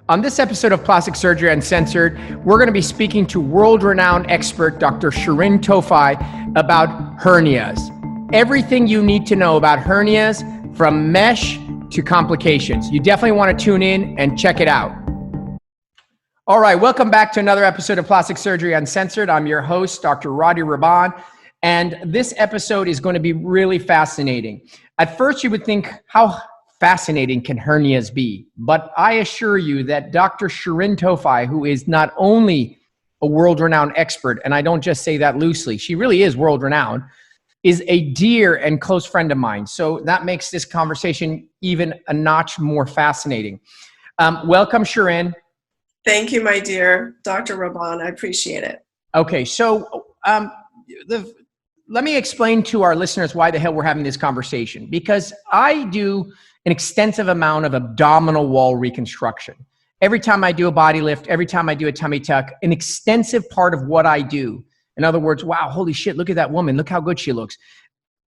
On this episode of Plastic Surgery Uncensored, we're going to be speaking to world-renowned expert Dr. Shirin Tofai about hernias. Everything you need to know about hernias, from mesh to complications. You definitely want to tune in and check it out. All right, welcome back to another episode of Plastic Surgery Uncensored. I'm your host, Dr. Roddy Raban, and this episode is going to be really fascinating. At first, you would think, how fascinating can hernias be? But I assure you that Dr. Shirin Tofai, who is not only a world-renowned expert, and I don't just say that loosely, she really is world-renowned, is a dear and close friend of mine. So that makes this conversation even a notch more fascinating. Welcome, Shirin. Thank you, my dear Dr. Raban. I appreciate it. Okay, so let me explain to our listeners why the hell we're having this conversation. Because I do an extensive amount of abdominal wall reconstruction. Every time I do a body lift, every time I do a tummy tuck, an extensive part of what I do. In other words, wow, holy shit, look at that woman. Look how good she looks.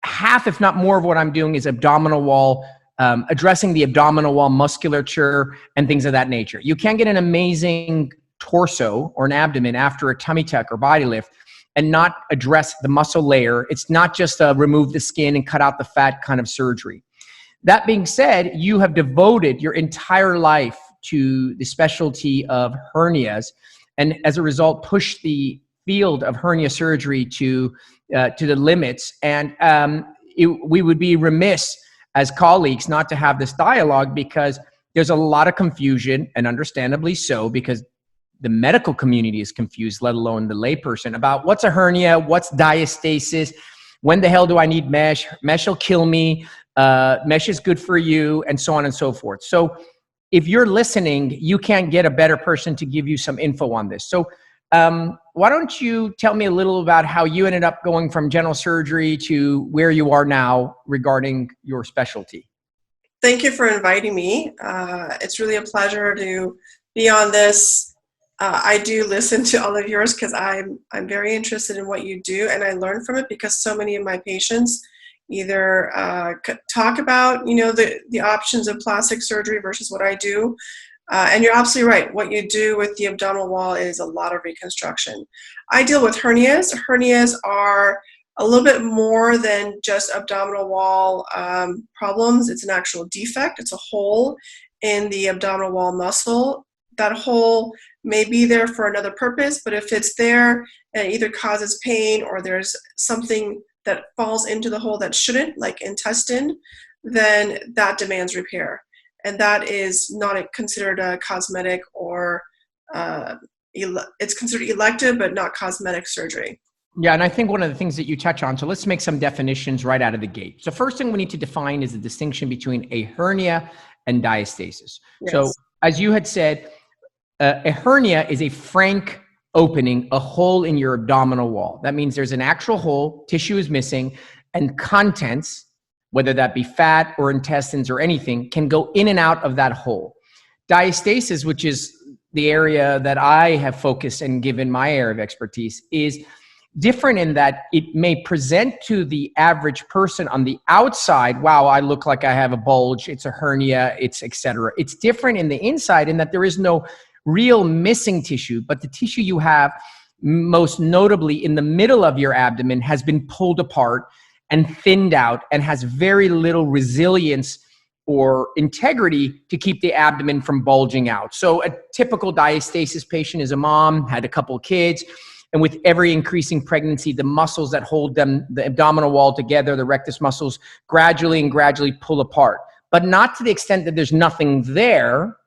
Half, if not more, of what I'm doing is abdominal wall, addressing the abdominal wall musculature and things of that nature. You can't get an amazing torso or an abdomen after a tummy tuck or body lift and not address the muscle layer. It's not just a remove the skin and cut out the fat kind of surgery. That being said, you have devoted your entire life to the specialty of hernias, and as a result, pushed the field of hernia surgery to the limits. And we would be remiss as colleagues not to have this dialogue, because there's a lot of confusion, and understandably so, because the medical community is confused, let alone the layperson, about what's a hernia, what's diastasis, when the hell do I need mesh? Mesh will kill me. Mesh is good for you, and so on and so forth. So if you're listening, you can't get a better person to give you some info on this. So why don't you tell me a little about how you ended up going from general surgery to where you are now regarding your specialty? Thank you for inviting me. It's really a pleasure to be on this. I do listen to all of yours because I'm very interested in what you do, and I learn from it because so many of my patients either talk about, the options of plastic surgery versus what I do. And you're absolutely right. What you do with the abdominal wall is a lot of reconstruction. I deal with hernias. Hernias are a little bit more than just abdominal wall problems. It's an actual defect. It's a hole in the abdominal wall muscle. That hole may be there for another purpose, but if it's there and it either causes pain or there's something that falls into the hole that shouldn't, like intestine, then that demands repair. And that is not considered a cosmetic or it's considered elective, but not cosmetic surgery. Yeah, and I think one of the things that you touch on, so let's make some definitions right out of the gate. So first thing we need to define is the distinction between a hernia and diastasis. Yes. So as you had said, a hernia is a frank opening, a hole in your abdominal wall. That means there's an actual hole, tissue is missing, and contents, whether that be fat or intestines or anything, can go in and out of that hole. Diastasis, which is the area that I have focused and given my area of expertise, is different in that it may present to the average person on the outside, wow, I look like I have a bulge, it's a hernia, it's etc. It's different in the inside in that there is no real missing tissue, but the tissue you have, most notably in the middle of your abdomen, has been pulled apart and thinned out and has very little resilience or integrity to keep the abdomen from bulging out. So a typical diastasis patient is a mom, had a couple of kids, and with every increasing pregnancy, the muscles that hold them, the abdominal wall together, the rectus muscles, gradually pull apart. But not to the extent that there's nothing there,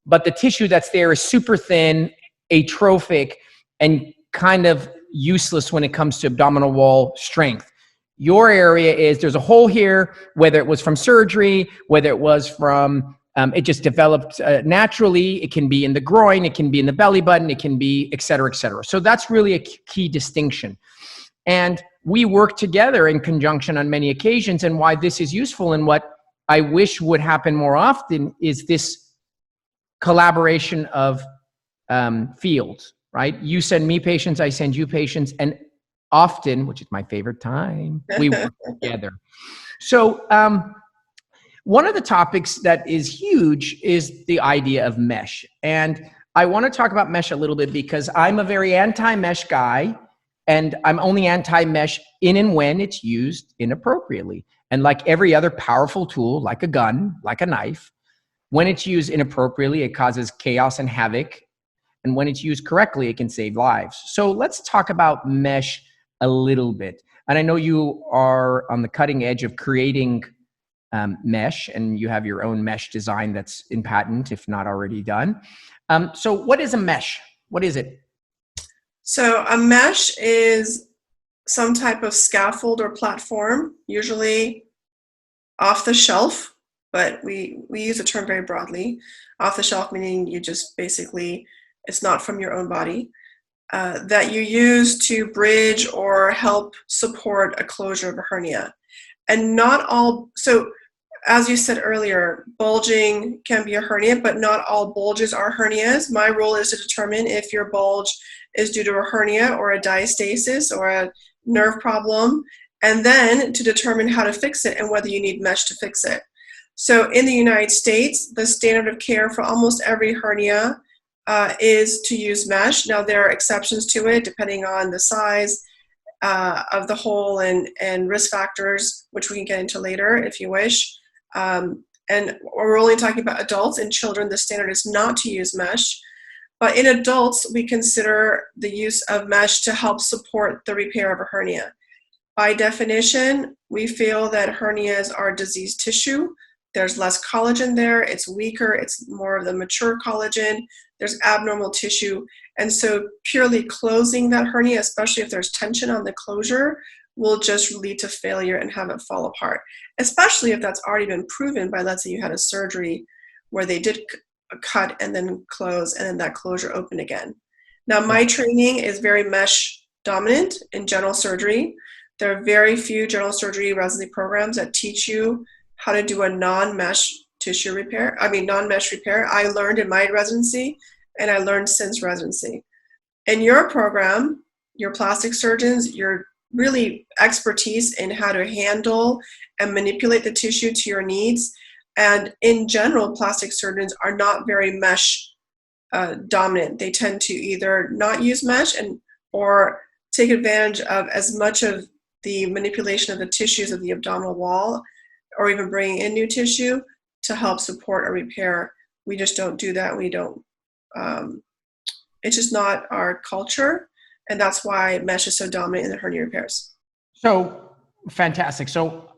but the tissue that's there is super thin, atrophic, and kind of useless when it comes to abdominal wall strength. Your area is, there's a hole here, whether it was from surgery, whether it was from, it just developed naturally. It can be in the groin, it can be in the belly button, it can be et cetera, et cetera. So that's really a key distinction. And we work together in conjunction on many occasions, and why this is useful and what I wish would happen more often is this collaboration of fields, right? You send me patients, I send you patients, and often, which is my favorite time, we work together. So one of the topics that is huge is the idea of mesh. And I want to talk about mesh a little bit because I'm a very anti-mesh guy, and I'm only anti-mesh in and when it's used inappropriately. And like every other powerful tool, like a gun, like a knife, when it's used inappropriately, it causes chaos and havoc. And when it's used correctly, it can save lives. So let's talk about mesh a little bit. And I know you are on the cutting edge of creating mesh, and you have your own mesh design that's in patent, if not already done. So what is a mesh? What is it? So a mesh is some type of scaffold or platform, usually off the shelf, but we use the term very broadly. Off the shelf meaning you just basically, it's not from your own body, that you use to bridge or help support a closure of a hernia. And not all, so as you said earlier, bulging can be a hernia, but not all bulges are hernias. My role is to determine if your bulge is due to a hernia or a diastasis or a nerve problem, and then to determine how to fix it and whether you need mesh to fix it. So in the United States, the standard of care for almost every hernia is to use mesh. Now there are exceptions to it depending on the size of the hole and risk factors, which we can get into later if you wish. And we're only talking about adults. In children, the standard is not to use mesh. But in adults, we consider the use of mesh to help support the repair of a hernia. By definition, we feel that hernias are diseased tissue. There's less collagen there, it's weaker, it's more of the mature collagen, there's abnormal tissue. And so purely closing that hernia, especially if there's tension on the closure, will just lead to failure and have it fall apart. Especially if that's already been proven by, let's say you had a surgery where they did cut and then close and then that closure open again. Now my training is very mesh dominant in general surgery. There are very few general surgery residency programs that teach you how to do a non-mesh tissue repair. Non-mesh repair. I learned in my residency and I learned since residency. In your program, your plastic surgeons, your really expertise in how to handle and manipulate the tissue to your needs. And in general, plastic surgeons are not very mesh dominant. They tend to either not use mesh or take advantage of as much of the manipulation of the tissues of the abdominal wall, or even bringing in new tissue to help support a repair. We just don't do that. We don't, it's just not our culture. And that's why mesh is so dominant in the hernia repairs. So fantastic. So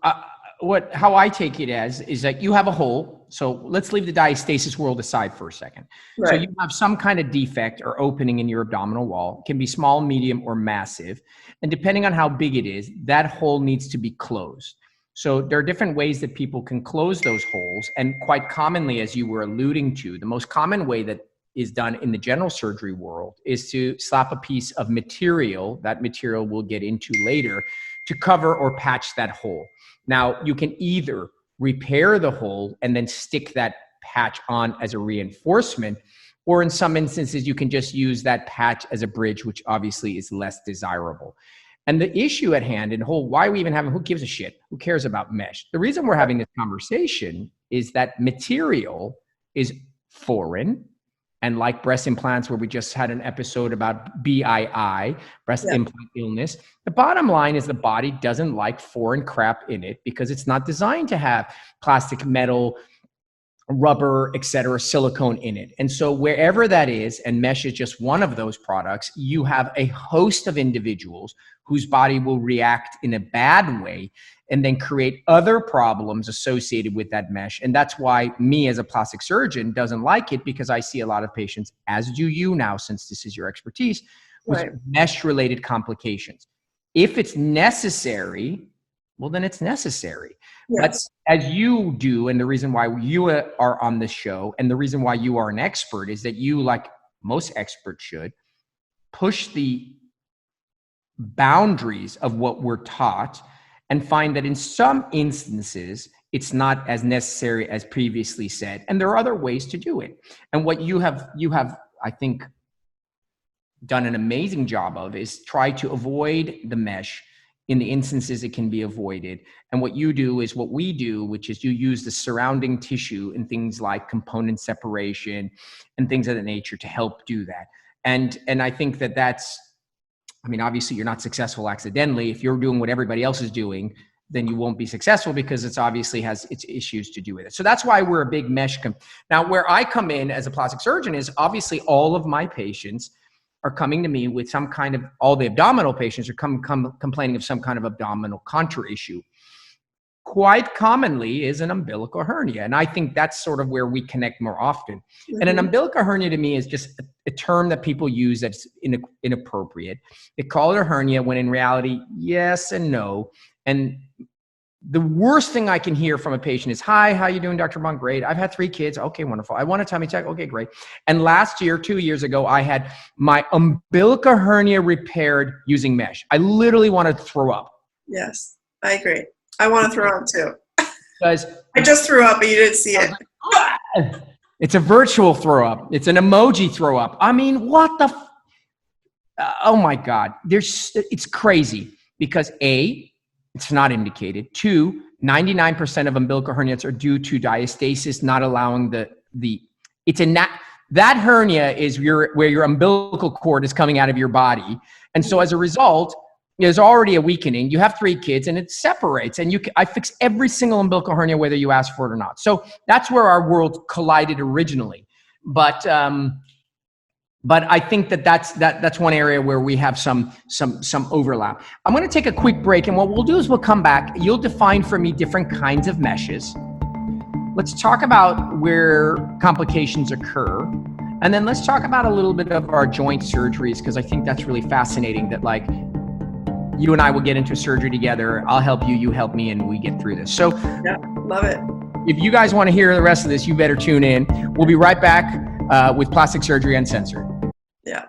how I take it as is that you have a hole. So let's leave the diastasis world aside for a second. Right. So you have some kind of defect or opening in your abdominal wall. It can be small, medium, or massive. And depending on how big it is, that hole needs to be closed. So there are different ways that people can close those holes. And quite commonly, as you were alluding to, the most common way that is done in the general surgery world is to slap a piece of material, that material we'll get into later, to cover or patch that hole. Now, you can either repair the hole and then stick that patch on as a reinforcement, or in some instances, you can just use that patch as a bridge, which obviously is less desirable. And the issue at hand and why we even have, who gives a shit? Who cares about mesh? The reason we're having this conversation is that material is foreign. And like breast implants, where we just had an episode about BII, breast implant illness, the bottom line is the body doesn't like foreign crap in it because it's not designed to have plastic, metal, rubber, et cetera, silicone in it. And so wherever that is, and mesh is just one of those products, you have a host of individuals whose body will react in a bad way and then create other problems associated with that mesh. And that's why me as a plastic surgeon doesn't like it, because I see a lot of patients, as do you now, since this is your expertise, with mesh-related complications. If it's necessary, well, then it's necessary. Yes. But as you do, and the reason why you are on this show, and the reason why you are an expert, is that you, like most experts should, push the boundaries of what we're taught and find that in some instances, it's not as necessary as previously said. And there are other ways to do it. And what you have, I think, done an amazing job of is try to avoid the mesh in the instances it can be avoided. And what you do is what we do, which is you use the surrounding tissue and things like component separation and things of that nature to help do that. And I think that that's, I mean, obviously you're not successful accidentally. If you're doing what everybody else is doing, then you won't be successful because it's obviously has its issues to do with it. So that's why we're a big mesh. Now, where I come in as a plastic surgeon is obviously all of my patients are coming to me with some kind of, all the abdominal patients are complaining of some kind of abdominal contour issue. Quite commonly is an umbilical hernia. And I think that's sort of where we connect more often. Mm-hmm. And an umbilical hernia to me is just a term that people use that's inappropriate. They call it a hernia when in reality, yes and no. And the worst thing I can hear from a patient is, hi, how you doing, Dr. Bond? Great. I've had 3 kids. Okay, wonderful. I want a tummy tuck. Okay, great. And last year, 2 years ago, I had my umbilical hernia repaired using mesh. I literally wanted to throw up. Yes, I agree. I want to throw up too. Because I just threw up, but you didn't see it. It's a virtual throw up. It's an emoji throw up. I mean, what the? Oh my God. It's crazy because A, it's not indicated. 2, 99% of umbilical hernias are due to diastasis, not allowing that hernia is where your umbilical cord is coming out of your body. And so as a result, there's already a weakening. You have 3 kids and it separates, and I fix every single umbilical hernia, whether you ask for it or not. So that's where our worlds collided originally. But I think that's one area where we have some overlap. I'm going to take a quick break, and what we'll do is we'll come back. You'll define for me different kinds of meshes. Let's talk about where complications occur, and then let's talk about a little bit of our joint surgeries, because I think that's really fascinating that, like, you and I will get into surgery together. I'll help you, you help me, and we get through this. So yeah, love it. If you guys want to hear the rest of this, you better tune in. We'll be right back with Plastic Surgery Uncensored. Yeah.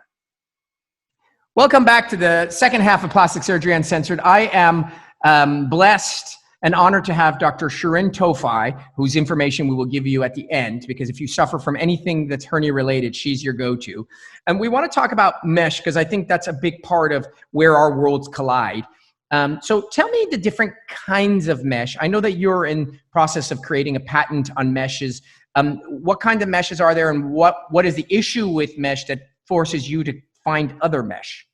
Welcome back to the second half of Plastic Surgery Uncensored. I am blessed and honored to have Dr. Shirin Tofai, whose information we will give you at the end, because if you suffer from anything that's hernia related, she's your go-to. And we want to talk about mesh because I think that's a big part of where our worlds collide. So tell me the different kinds of mesh. I know that you're in process of creating a patent on meshes. What kind of meshes are there, and what is the issue with mesh that forces you to find other mesh?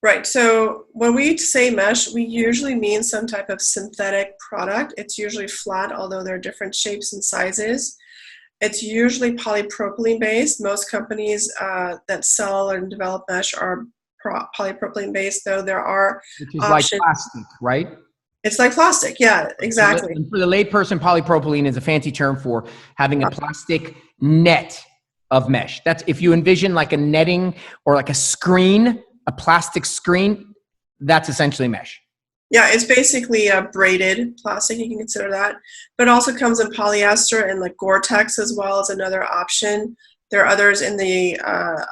Right. So when we say mesh, we usually mean some type of synthetic product. It's usually flat, although there are different shapes and sizes. It's usually polypropylene based. Most companies that sell and develop mesh are polypropylene based, though there are Which is options. Like plastic, right? It's like plastic. Yeah, exactly. So for the layperson, polypropylene is a fancy term for having a plastic net of mesh. That's if you envision like a netting or like a screen, a plastic screen, that's essentially mesh. Yeah, it's basically a braided plastic, you can consider that. But it also comes in polyester and like Gore-Tex as well as another option. There are others in the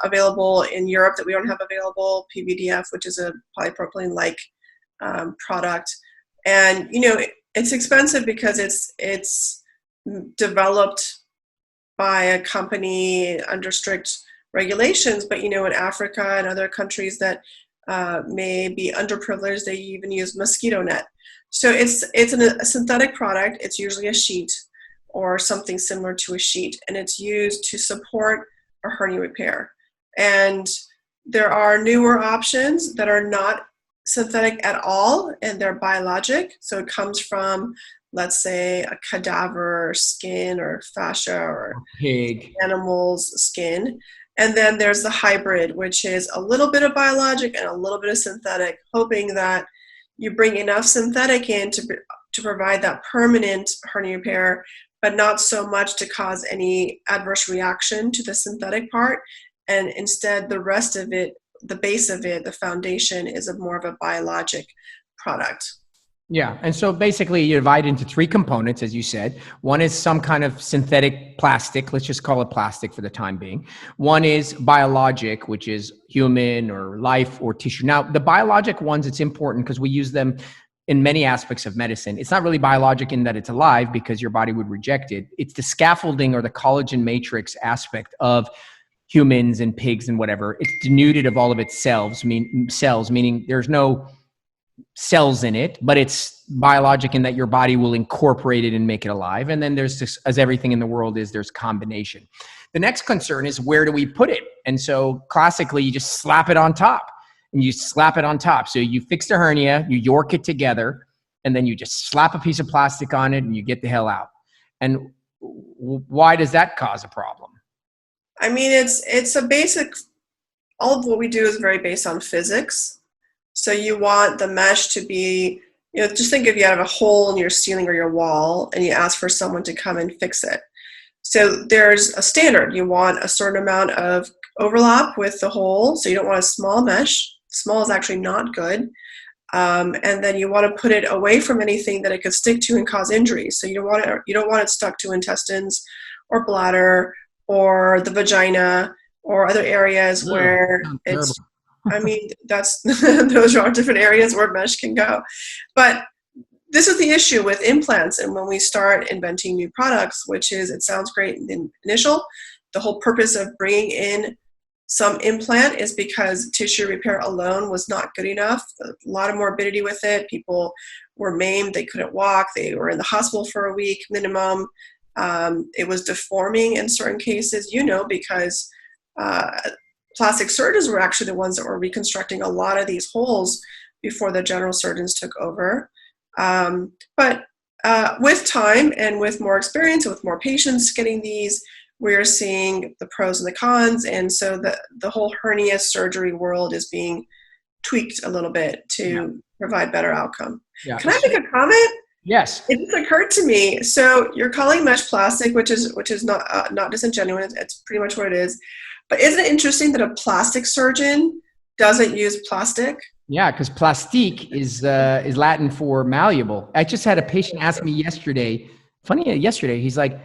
available in Europe that we don't have available, PVDF, which is a polypropylene-like product. And, you know, it's expensive because it's developed by a company under strict regulations, but you know, in Africa and other countries that may be underprivileged, they even use mosquito net. So it's a synthetic product. It's usually a sheet or something similar to a sheet, and it's used to support a hernia repair. And there are newer options that are not synthetic at all, and they're biologic. So it comes from, let's say, a cadaver skin or fascia or pig animal's skin. And then there's the hybrid, which is a little bit of biologic and a little bit of synthetic, hoping that you bring enough synthetic in to provide that permanent hernia repair, but not so much to cause any adverse reaction to the synthetic part. And instead, the rest of it, the base of it, the foundation, is more of a biologic product. Yeah. And so basically you divide into 3 components, as you said. One is some kind of synthetic plastic. Let's just call it plastic for the time being. One is biologic, which is human or life or tissue. Now, the biologic ones, it's important because we use them in many aspects of medicine. It's not really biologic in that it's alive because your body would reject it. It's the scaffolding or the collagen matrix aspect of humans and pigs and whatever. It's denuded of all of its cells, meaning there's no cells in it, but it's biologic in that your body will incorporate it and make it alive. And then there's this, as everything in the world is, there's combination. The next concern is, where do we put it? And so classically, you just slap it on top, and you slap it on top. So you fix the hernia, you York it together, and then you just slap a piece of plastic on it and you get the hell out. And why does that cause a problem? I mean, it's a basic, all of what we do is very based on physics. So you want the mesh to be, just think if you have a hole in your ceiling or your wall and you ask for someone to come and fix it. So there's a standard. You want a certain amount of overlap with the hole. So you don't want a small mesh. Small is actually not good. And then you want to put it away from anything that it could stick to and cause injury. So you don't want it stuck to intestines or bladder or the vagina or other areas where it's, I mean, that's those are different areas where mesh can go. But this is the issue with implants. And when we start inventing new products, which is, it sounds great in the initial, the whole purpose of bringing in some implant is because tissue repair alone was not good enough. A lot of morbidity with it. People were maimed. They couldn't walk. They were in the hospital for a week minimum. It was deforming in certain cases, because plastic surgeons were actually the ones that were reconstructing a lot of these holes before the general surgeons took over. But with time and with more experience, with more patients getting these, we're seeing the pros and the cons. And so the whole hernia surgery world is being tweaked a little bit to provide better outcome. Yeah. Can I make a comment? Yes. It just occurred to me. So you're calling mesh plastic, which is not disingenuous. It's pretty much what it is. But isn't it interesting that a plastic surgeon doesn't use plastic? Yeah, because plastique is Latin for malleable. I just had a patient ask me yesterday. He's like,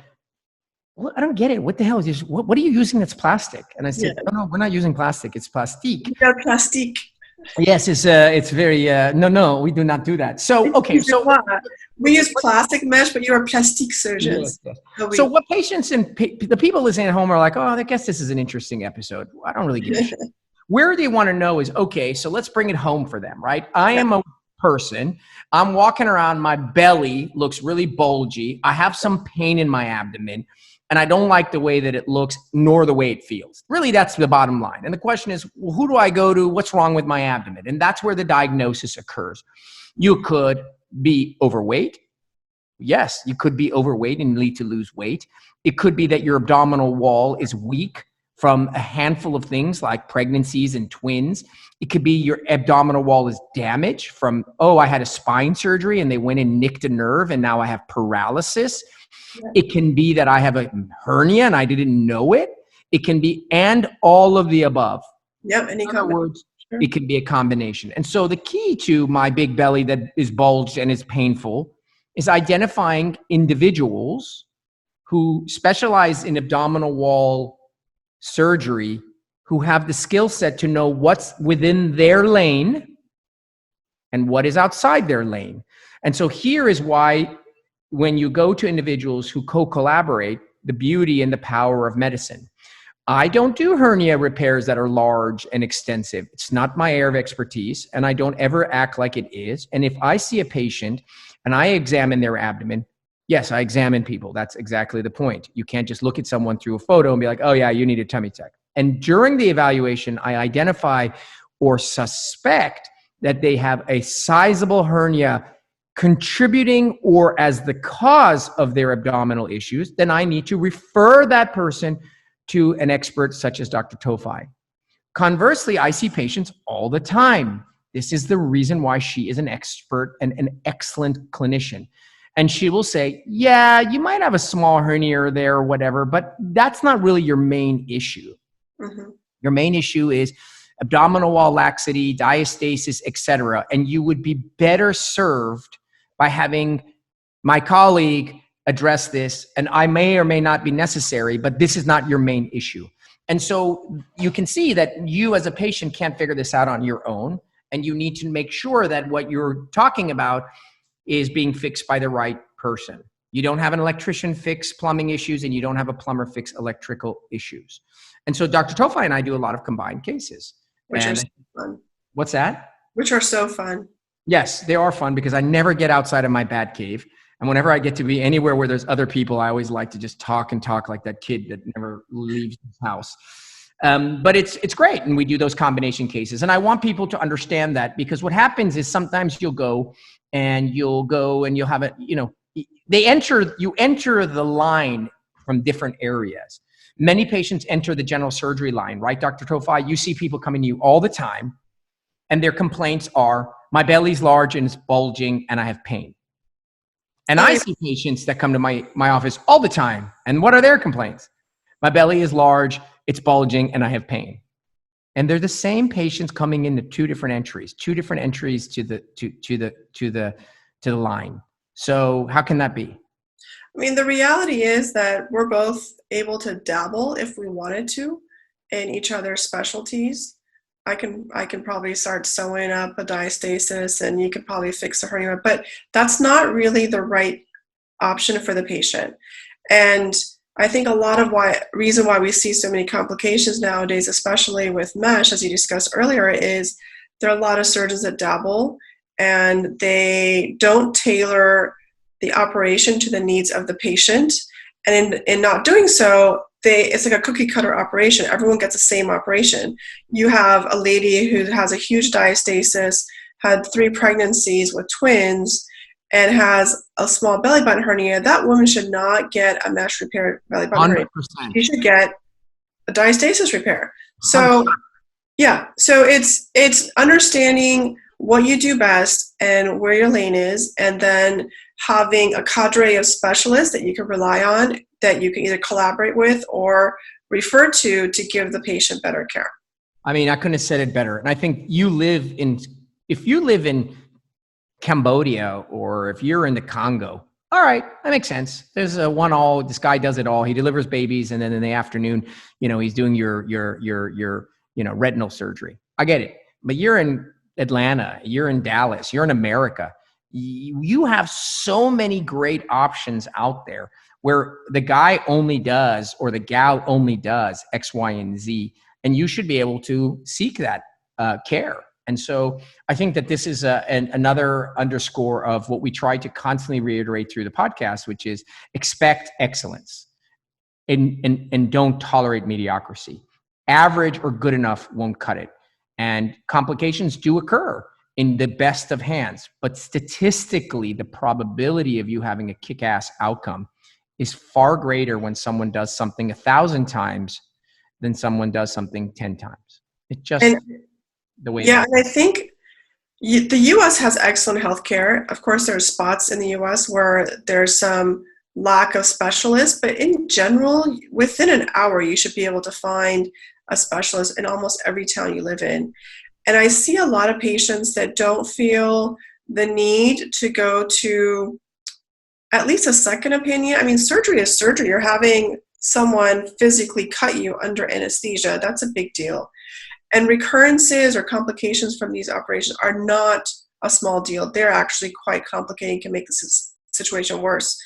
"Well, I don't get it. What the hell is this? What are you using that's plastic?" And I said, "No, we're not using plastic. It's plastique." Yeah, plastique. Yes, it's very no, we do not do that. So okay, so we use plastic mesh, but you're a plastic surgeon. Yes. So what patients and the people listening at home are like, "Oh, I guess this is an interesting episode. I don't really give a shit." Where they want to know is, okay, so let's bring it home for them, right? I am a person. I'm walking around. My belly looks really bulgy. I have some pain in my abdomen, and I don't like the way that it looks nor the way it feels. Really, that's the bottom line. And the question is, well, who do I go to? What's wrong with my abdomen? And that's where the diagnosis occurs. You could be overweight. Yes, you could be overweight and need to lose weight. It could be that your abdominal wall is weak from a handful of things like pregnancies and twins. It could be your abdominal wall is damaged from, I had a spine surgery and they went and nicked a nerve and now I have paralysis. Yeah. It can be that I have a hernia and I didn't know it. It can be, and all of the above. Yep. In other words, it can be a combination. And so the key to my big belly that is bulged and is painful is identifying individuals who specialize in abdominal wall surgery, who have the skill set to know what's within their lane and what is outside their lane. And so here is why when you go to individuals who co-collaborate, the beauty and the power of medicine. I don't do hernia repairs that are large and extensive. It's not my area of expertise, and I don't ever act like it is. And if I see a patient and I examine their abdomen, yes, I examine people. That's exactly the point. You can't just look at someone through a photo and be like, "Oh yeah, you need a tummy tuck." And during the evaluation, I identify or suspect that they have a sizable hernia contributing or as the cause of their abdominal issues. Then I need to refer that person to an expert such as Dr. Tofai. Conversely, I see patients all the time. This is the reason why she is an expert and an excellent clinician. And she will say, "Yeah, you might have a small hernia there or whatever, but that's not really your main issue." Mm-hmm. Your main issue is abdominal wall laxity, diastasis, etc. And you would be better served by having my colleague address this. And I may or may not be necessary, but this is not your main issue. And so you can see that you as a patient can't figure this out on your own. And you need to make sure that what you're talking about is being fixed by the right person. You don't have an electrician fix plumbing issues and you don't have a plumber fix electrical issues. And so Dr. Tofai and I do a lot of combined cases. Which are so fun. What's that? Which are so fun. Yes, they are fun because I never get outside of my bat cave. And whenever I get to be anywhere where there's other people, I always like to just talk and talk like that kid that never leaves his house. But it's great. And we do those combination cases. And I want people to understand that, because what happens is sometimes you'll go and you'll have it, you enter the line from different areas. Many patients enter the general surgery line, right, Dr. Tofi? You see people coming to you all the time, and their complaints are, my belly's large and it's bulging and I have pain. And I see patients that come to my office all the time. And what are their complaints? My belly is large, it's bulging, and I have pain. And they're the same patients coming into two different entries to the line. So how can that be? I mean, the reality is that we're both able to dabble if we wanted to in each other's specialties. I can probably start sewing up a diastasis, and you could probably fix a hernia, but that's not really the right option for the patient. And I think a lot of reason why we see so many complications nowadays, especially with mesh, as you discussed earlier, is there are a lot of surgeons that dabble and they don't tailor the operation to the needs of the patient. And in not doing so, it's like a cookie cutter operation. Everyone gets the same operation. You have a lady who has a huge diastasis, had 3 pregnancies with twins, and has a small belly button hernia. That woman should not get a mesh repair belly button 100%. hernia. She should get a diastasis repair. So, 100%. Yeah. So it's understanding what you do best and where your lane is, and then having a cadre of specialists that you can rely on, that you can either collaborate with or refer to give the patient better care. I mean, I couldn't have said it better. And I think if you live in Cambodia, or if you're in the Congo, all right, that makes sense. There's this guy does it all. He delivers babies, and then in the afternoon, he's doing your retinal surgery. I get it. But you're in Atlanta, you're in Dallas, you're in America. You have so many great options out there where the guy only does, or the gal only does X, Y, and Z, and you should be able to seek that care. And so I think that this is another underscore of what we try to constantly reiterate through the podcast, which is expect excellence and don't tolerate mediocrity. Average or good enough won't cut it. And complications do occur in the best of hands, but statistically, the probability of you having a kick-ass outcome is far greater when someone does something 1,000 times than someone does something 10 times. It's just the way. Yeah, and I think the U.S. has excellent healthcare. Of course, there are spots in the U.S. where there's some lack of specialists, but in general, within an hour, you should be able to find a specialist in almost every town you live in. And I see a lot of patients that don't feel the need to go to at least a second opinion. I mean, surgery is surgery. You're having someone physically cut you under anesthesia. That's a big deal. And recurrences or complications from these operations are not a small deal. They're actually quite complicated, can make the situation worse.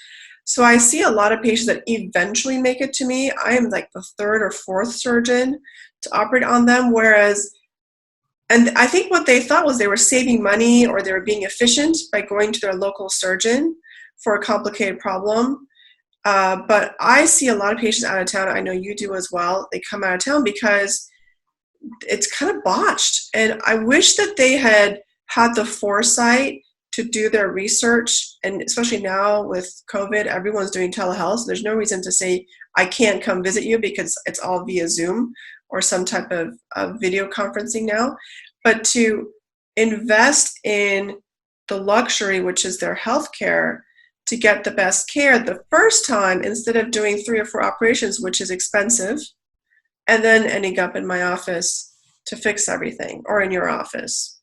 So I see a lot of patients that eventually make it to me. I am like the 3rd or 4th surgeon to operate on them, and I think what they thought was they were saving money, or they were being efficient by going to their local surgeon for a complicated problem. But I see a lot of patients out of town. I know you do as well. They come out of town because it's kind of botched. And I wish that they had the foresight to do their research. And especially now with COVID, everyone's doing telehealth. So there's no reason to say, I can't come visit you, because it's all via Zoom or some type of video conferencing now. But to invest in the luxury, which is their healthcare, to get the best care the first time, instead of doing 3 or 4 operations, which is expensive, and then ending up in my office to fix everything, or in your office.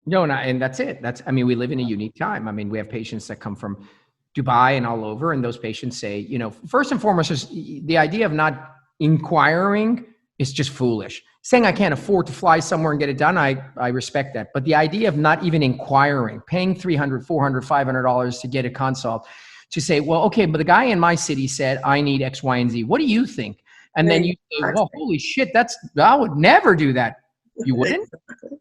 No, and that's it. We live in a unique time. I mean, we have patients that come from Dubai and all over, and those patients say, first and foremost, is the idea of not inquiring is just foolish. Saying I can't afford to fly somewhere and get it done, I respect that. But the idea of not even inquiring, paying $300, $400, $500 to get a consult, to say, well, okay, but the guy in my city said I need X, Y, and Z. What do you think? And then you say, well, holy shit, I would never do that. You wouldn't?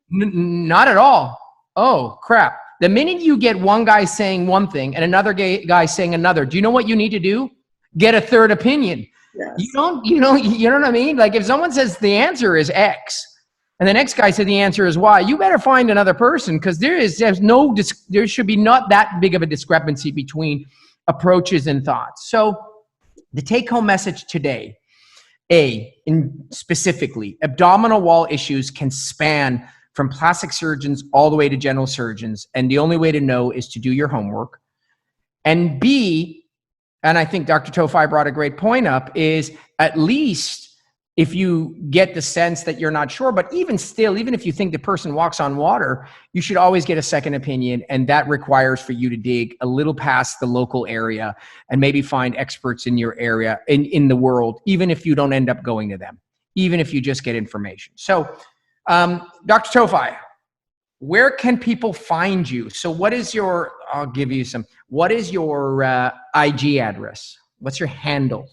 Not at all. Oh, crap. The minute you get one guy saying one thing and another guy saying another, do you know what you need to do? Get a third opinion. Yes. You know what I mean? Like if someone says the answer is X and the next guy said the answer is Y, you better find another person, because there should be not that big of a discrepancy between approaches and thoughts. So the take home message today, specifically, abdominal wall issues can span from plastic surgeons all the way to general surgeons. And the only way to know is to do your homework. And B, and I think Dr. Tofai brought a great point up, is at least if you get the sense that you're not sure, but even still, even if you think the person walks on water, you should always get a second opinion. And that requires for you to dig a little past the local area and maybe find experts in your area, in the world, even if you don't end up going to them, even if you just get information. So, Dr. Tofai, where can people find you? So what is your, what is your IG address? What's your handle?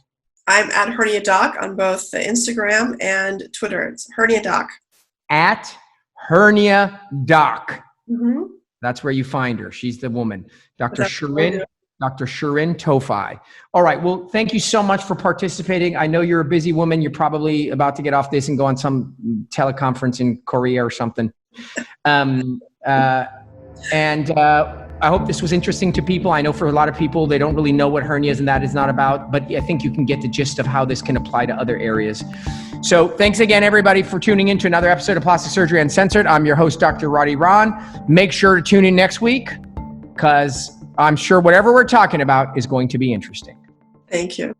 I'm at Hernia Doc on both Instagram and Twitter. It's Hernia Doc. At Hernia Doc. Mm-hmm. That's where you find her. She's the woman. Dr. Shirin Tofai. All right. Well, thank you so much for participating. I know you're a busy woman. You're probably about to get off this and go on some teleconference in Korea or something. I hope this was interesting to people. I know for a lot of people, they don't really know what hernias and that is not about, but I think you can get the gist of how this can apply to other areas. So thanks again, everybody, for tuning in to another episode of Plastic Surgery Uncensored. I'm your host, Dr. Roddy Ron. Make sure to tune in next week, because I'm sure whatever we're talking about is going to be interesting. Thank you.